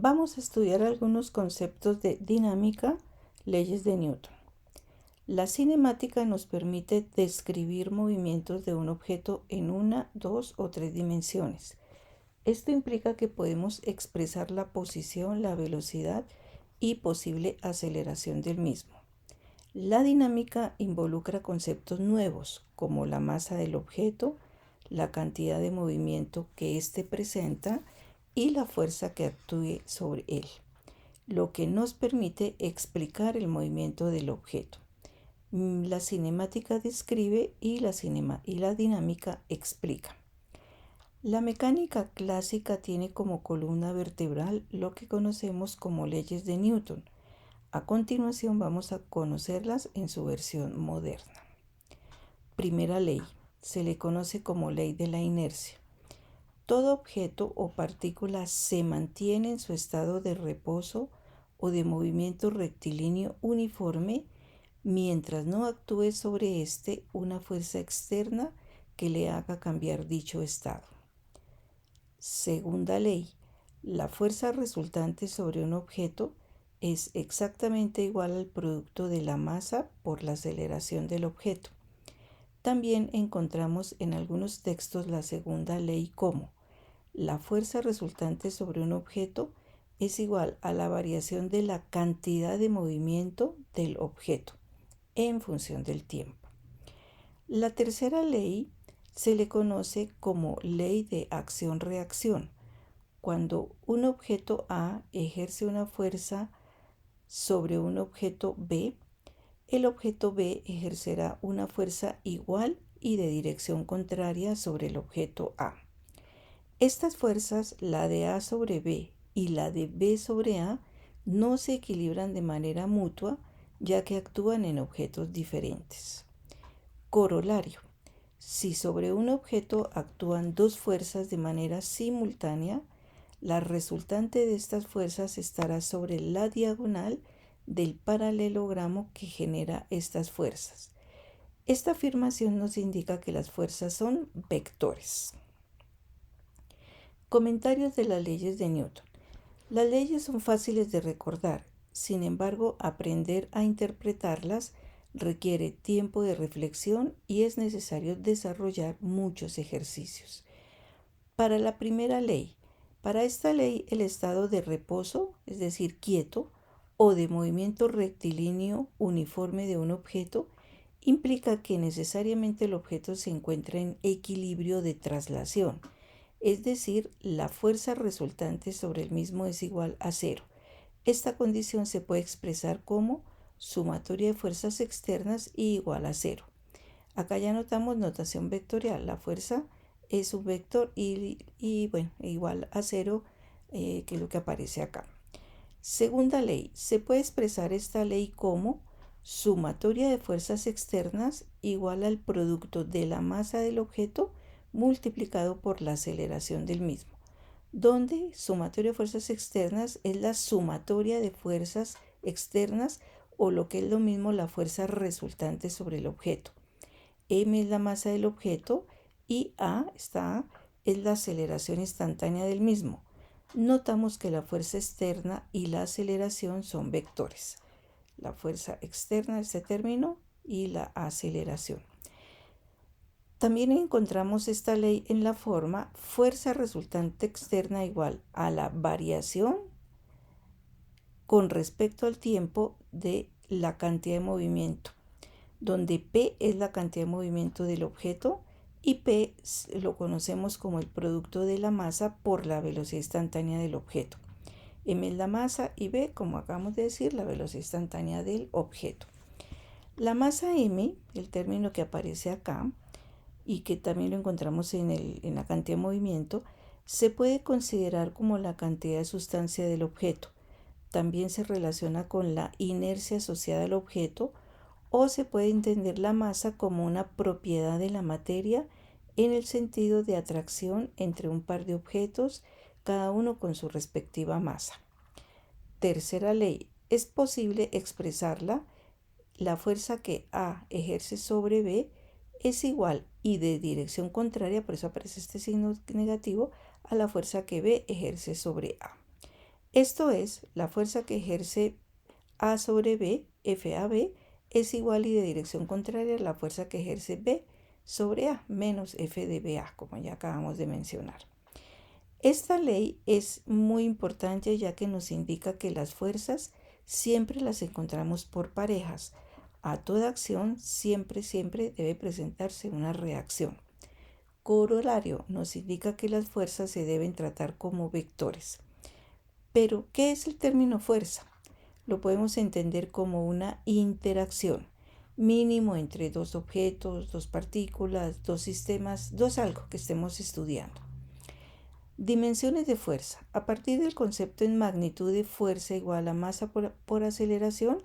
Vamos a estudiar algunos conceptos de dinámica, leyes de Newton. La cinemática nos permite describir movimientos de un objeto en una, dos o tres dimensiones. Esto implica que podemos expresar la posición, la velocidad y posible aceleración del mismo. La dinámica involucra conceptos nuevos como la masa del objeto, la cantidad de movimiento que éste presenta y la fuerza que actúe sobre él, lo que nos permite explicar el movimiento del objeto. La cinemática describe y la dinámica explica. La mecánica clásica tiene como columna vertebral lo que conocemos como leyes de Newton. A continuación vamos a conocerlas en su versión moderna. Primera ley, se le conoce como ley de la inercia. Todo objeto o partícula se mantiene en su estado de reposo o de movimiento rectilíneo uniforme mientras no actúe sobre éste una fuerza externa que le haga cambiar dicho estado. Segunda ley, la fuerza resultante sobre un objeto es exactamente igual al producto de la masa por la aceleración del objeto. También encontramos en algunos textos la segunda ley como la fuerza resultante sobre un objeto es igual a la variación de la cantidad de movimiento del objeto en función del tiempo. La tercera ley se le conoce como ley de acción-reacción. Cuando un objeto A ejerce una fuerza sobre un objeto B, el objeto B ejercerá una fuerza igual y de dirección contraria sobre el objeto A. Estas fuerzas, la de A sobre B y la de B sobre A, no se equilibran de manera mutua, ya que actúan en objetos diferentes. Corolario. Si sobre un objeto actúan dos fuerzas de manera simultánea, la resultante de estas fuerzas estará sobre la diagonal del paralelogramo que genera estas fuerzas. Esta afirmación nos indica que las fuerzas son vectores. Comentarios de las leyes de Newton. Las leyes son fáciles de recordar, sin embargo, aprender a interpretarlas requiere tiempo de reflexión y es necesario desarrollar muchos ejercicios. Para la primera ley, para esta ley el estado de reposo, es decir, quieto, o de movimiento rectilíneo uniforme de un objeto, implica que necesariamente el objeto se encuentra en equilibrio de traslación, es decir, la fuerza resultante sobre el mismo es igual a cero. Esta condición se puede expresar como sumatoria de fuerzas externas y igual a cero. Acá ya notamos notación vectorial, la fuerza es un vector y bueno, igual a cero, que es lo que aparece acá. Segunda ley, se puede expresar esta ley como sumatoria de fuerzas externas igual al producto de la masa del objeto multiplicado por la aceleración del mismo, donde sumatoria de fuerzas externas es la sumatoria de fuerzas externas o lo que es lo mismo la fuerza resultante sobre el objeto. M es la masa del objeto y A es la aceleración instantánea del mismo. Notamos que la fuerza externa y la aceleración son vectores. La fuerza externa, este término, y la aceleración. También encontramos esta ley en la forma fuerza resultante externa igual a la variación con respecto al tiempo de la cantidad de movimiento, donde P es la cantidad de movimiento del objeto y P lo conocemos como el producto de la masa por la velocidad instantánea del objeto. M es la masa y B, como acabamos de decir, la velocidad instantánea del objeto. La masa M, el término que aparece acá, y que también lo encontramos en la cantidad de movimiento, se puede considerar como la cantidad de sustancia del objeto. También se relaciona con la inercia asociada al objeto o se puede entender la masa como una propiedad de la materia en el sentido de atracción entre un par de objetos, cada uno con su respectiva masa. Tercera ley, es posible expresarla. La fuerza que A ejerce sobre B es igual y de dirección contraria, por eso aparece este signo negativo, a la fuerza que B ejerce sobre A. Esto es, la fuerza que ejerce A sobre B, FAB, es igual y de dirección contraria a la fuerza que ejerce B sobre A, menos F de BA, como ya acabamos de mencionar. Esta ley es muy importante ya que nos indica que las fuerzas siempre las encontramos por parejas. A toda acción siempre debe presentarse una reacción. Corolario nos indica que las fuerzas se deben tratar como vectores. Pero, ¿qué es el término fuerza? Lo podemos entender como una interacción mínimo entre dos objetos, dos partículas, dos sistemas, dos algo que estemos estudiando. Dimensiones de fuerza. A partir del concepto en magnitud de fuerza igual a masa por aceleración,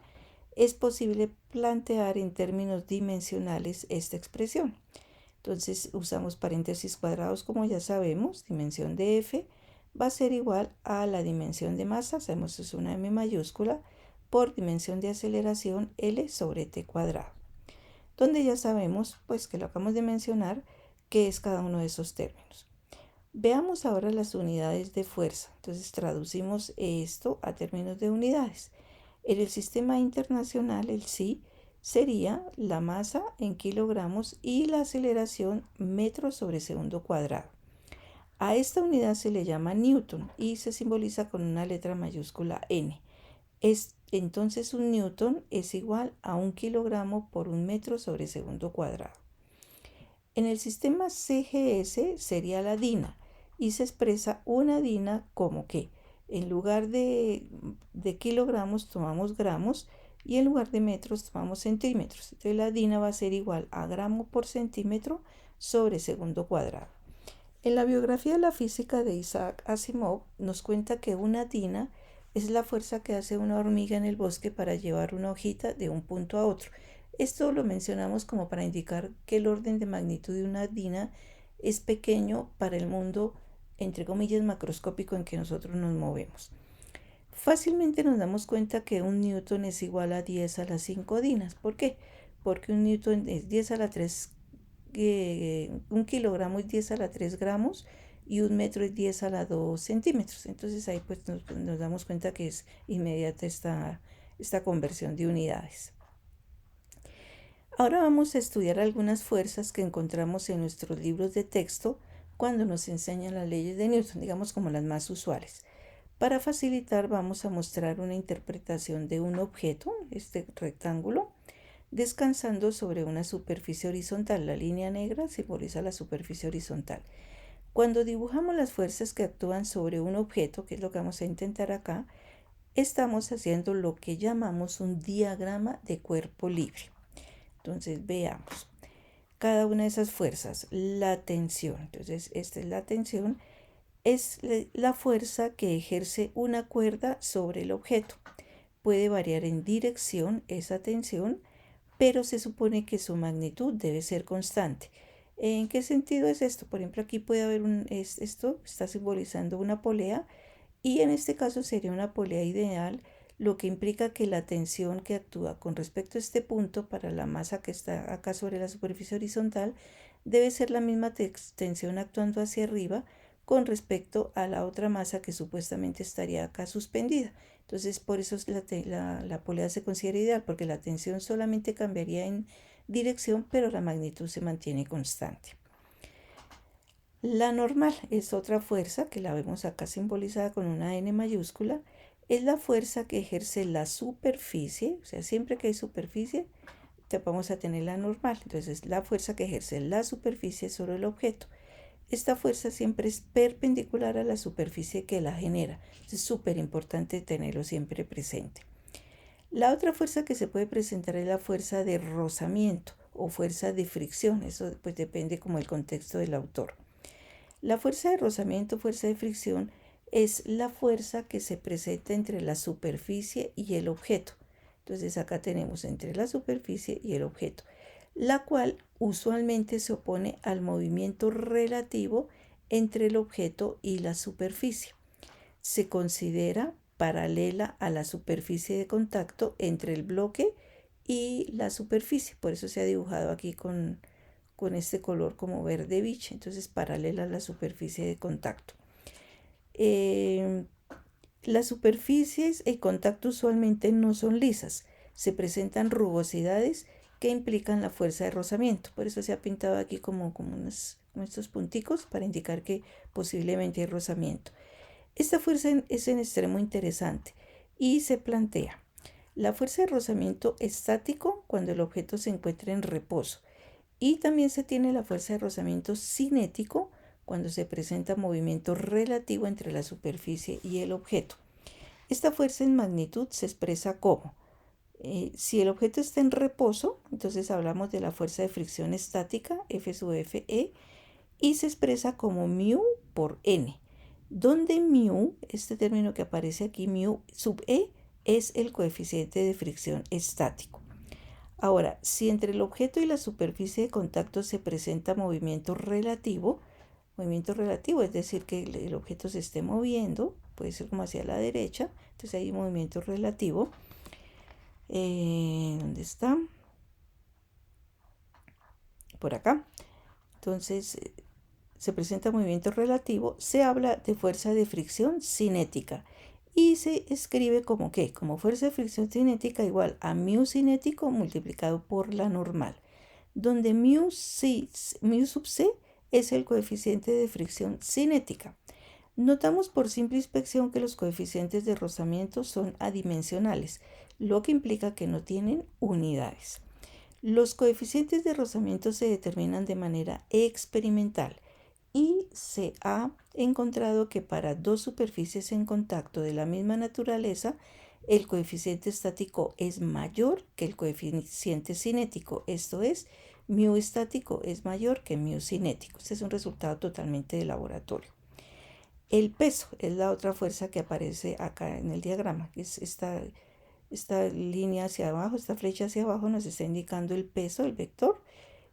es posible plantear en términos dimensionales esta expresión. Entonces usamos paréntesis cuadrados como ya sabemos, dimensión de F va a ser igual a la dimensión de masa, sabemos que es una M mayúscula, por dimensión de aceleración L sobre T cuadrado. Donde ya sabemos, pues que lo acabamos de mencionar, qué es cada uno de esos términos. Veamos ahora las unidades de fuerza. Entonces traducimos esto a términos de unidades. En el sistema internacional, el SI sería la masa en kilogramos y la aceleración metros sobre segundo cuadrado. A esta unidad se le llama Newton y se simboliza con una letra mayúscula N. Entonces un Newton es igual a 1 kilogramo por 1 metro sobre segundo cuadrado. En el sistema CGS sería la DINA y se expresa una DINA como que en lugar de kilogramos tomamos gramos y en lugar de metros tomamos centímetros. Entonces la DINA va a ser igual a gramo por centímetro sobre segundo cuadrado. En la biografía de la física de Isaac Asimov nos cuenta que una DINA es la fuerza que hace una hormiga en el bosque para llevar una hojita de un punto a otro. Esto lo mencionamos como para indicar que el orden de magnitud de una DINA es pequeño para el mundo, entre comillas, macroscópico en que nosotros nos movemos. Fácilmente nos damos cuenta que un newton es igual a 10 a las 5 dinas. ¿Por qué? Porque un newton es 10 a la 3, un kilogramo es 10 a la 3 gramos y un metro es 10 a la 2 centímetros. Entonces ahí pues nos damos cuenta que es inmediata esta conversión de unidades. Ahora vamos a estudiar algunas fuerzas que encontramos en nuestros libros de texto cuando nos enseñan las leyes de Newton, digamos como las más usuales. Para facilitar vamos a mostrar una interpretación de un objeto, este rectángulo, descansando sobre una superficie horizontal. La línea negra simboliza la superficie horizontal. Cuando dibujamos las fuerzas que actúan sobre un objeto, que es lo que vamos a intentar acá, estamos haciendo lo que llamamos un diagrama de cuerpo libre. Entonces veamos cada una de esas fuerzas. La tensión, entonces esta es la tensión, es la fuerza que ejerce una cuerda sobre el objeto. Puede variar en dirección esa tensión, pero se supone que su magnitud debe ser constante. ¿En qué sentido es esto? Por ejemplo, aquí puede haber esto está simbolizando una polea y en este caso sería una polea ideal, lo que implica que la tensión que actúa con respecto a este punto para la masa que está acá sobre la superficie horizontal debe ser la misma tensión actuando hacia arriba con respecto a la otra masa que supuestamente estaría acá suspendida. Entonces, por eso la polea se considera ideal, porque la tensión solamente cambiaría en dirección, pero la magnitud se mantiene constante. La normal es otra fuerza que la vemos acá simbolizada con una N mayúscula. Es la fuerza que ejerce la superficie, o sea, siempre que hay superficie, vamos a tener la normal. Entonces, la fuerza que ejerce la superficie sobre el objeto. Esta fuerza siempre es perpendicular a la superficie que la genera. Es súper importante tenerlo siempre presente. La otra fuerza que se puede presentar es la fuerza de rozamiento o fuerza de fricción. Eso pues depende como el contexto del autor. La fuerza de rozamiento, fuerza de fricción, es la fuerza que se presenta entre la superficie y el objeto. Entonces acá tenemos entre la superficie y el objeto, la cual usualmente se opone al movimiento relativo entre el objeto y la superficie. Se considera paralela a la superficie de contacto entre el bloque y la superficie. Por eso se ha dibujado aquí con este color como verde biche, entonces paralela a la superficie de contacto. Las superficies y contacto usualmente no son lisas, se presentan rugosidades que implican la fuerza de rozamiento. Por eso se ha pintado aquí como estos punticos para indicar que posiblemente hay rozamiento. Esta fuerza es en extremo interesante y se plantea la fuerza de rozamiento estático cuando el objeto se encuentra en reposo, y también se tiene la fuerza de rozamiento cinético cuando se presenta movimiento relativo entre la superficie y el objeto. Esta fuerza en magnitud se expresa como, si el objeto está en reposo, entonces hablamos de la fuerza de fricción estática, F sub F E, y se expresa como mu por N, donde mu, este término que aparece aquí, mu sub E, es el coeficiente de fricción estático. Ahora, si entre el objeto y la superficie de contacto se presenta movimiento relativo es decir, que el objeto se esté moviendo, puede ser como hacia la derecha, entonces hay movimiento relativo. ¿Dónde está? Por acá. Entonces, se presenta movimiento relativo, se habla de fuerza de fricción cinética y se escribe como ¿qué? Como fuerza de fricción cinética igual a mu cinético multiplicado por la normal, donde mu sub c es el coeficiente de fricción cinética. Notamos por simple inspección que los coeficientes de rozamiento son adimensionales, lo que implica que no tienen unidades. Los coeficientes de rozamiento se determinan de manera experimental y se ha encontrado que para dos superficies en contacto de la misma naturaleza, el coeficiente estático es mayor que el coeficiente cinético, esto es, mu estático es mayor que mu cinético. Este es un resultado totalmente de laboratorio. El peso es la otra fuerza que aparece acá en el diagrama, que es esta línea hacia abajo, esta flecha hacia abajo nos está indicando el peso, el vector,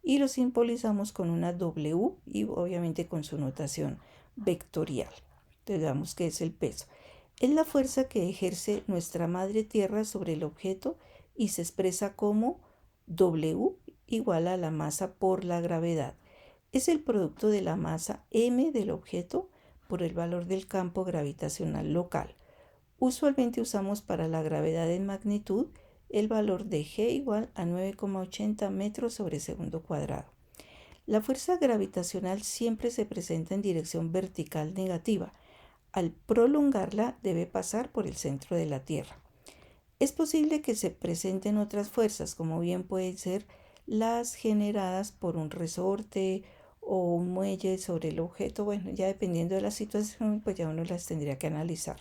y lo simbolizamos con una W y obviamente con su notación vectorial. Entonces digamos que es el peso. Es la fuerza que ejerce nuestra madre tierra sobre el objeto y se expresa como W igual a la masa por la gravedad. Es el producto de la masa m del objeto por el valor del campo gravitacional local. Usualmente usamos para la gravedad en magnitud el valor de G igual a 9,80 metros sobre segundo cuadrado. La fuerza gravitacional siempre se presenta en dirección vertical negativa. Al prolongarla debe pasar por el centro de la Tierra. Es posible que se presenten otras fuerzas, como bien pueden ser las generadas por un resorte o un muelle sobre el objeto. Bueno, ya dependiendo de la situación, pues ya uno las tendría que analizar.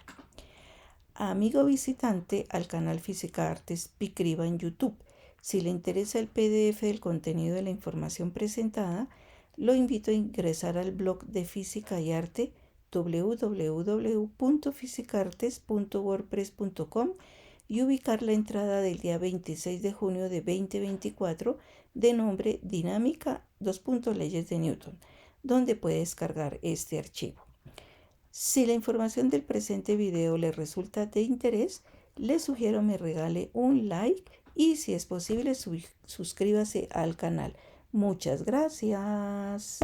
Amigo visitante al canal Física Artes Picriba en YouTube. Si le interesa el PDF del contenido de la información presentada, lo invito a ingresar al blog de Física y Arte www.fisicartes.wordpress.com y ubicar la entrada del día 26 de junio de 2024 de nombre Dinámica Leyes de Newton, donde puede descargar este archivo. Si la información del presente video le resulta de interés, le sugiero me regale un like y si es posible suscríbase al canal. Muchas gracias.